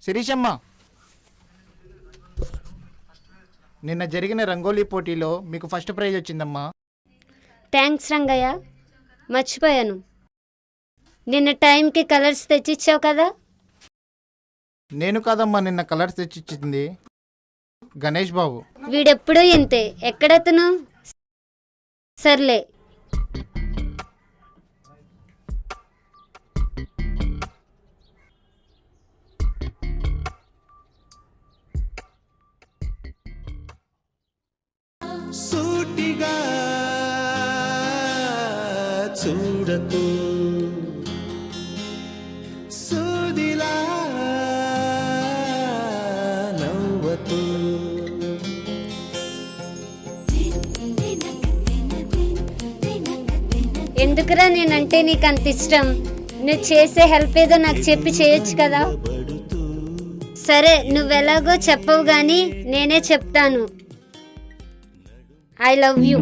శిరీషమ్మ, నిన్న జరిగిన రంగోలీ పోటీలో మీకు ఫస్ట్ ప్రైజ్ వచ్చిందమ్మా. థ్యాంక్స్ రంగయ్య, మర్చిపోయాను. నిన్న టైంకి కలర్స్ తెచ్చిచ్చావు కదా. నేను కాదమ్మా నిన్న కలర్స్ తెచ్చిచ్చింది, గణేష్ బాబు. వీడెప్పుడూ ఇంతే, ఎక్కడతను? సర్లే. సూటిగా చూడకు, సూదిలా నవ్వకు. ఎందుకురా నేనంటే నీకు అంత ఇష్టం? నువ్వు చేసే హెల్ప్ ఏదో నాకు చెప్పి చేయొచ్చు కదా. సరే, నువ్వెలాగో చెప్పవు కానీ నేనే చెప్తాను. I love you.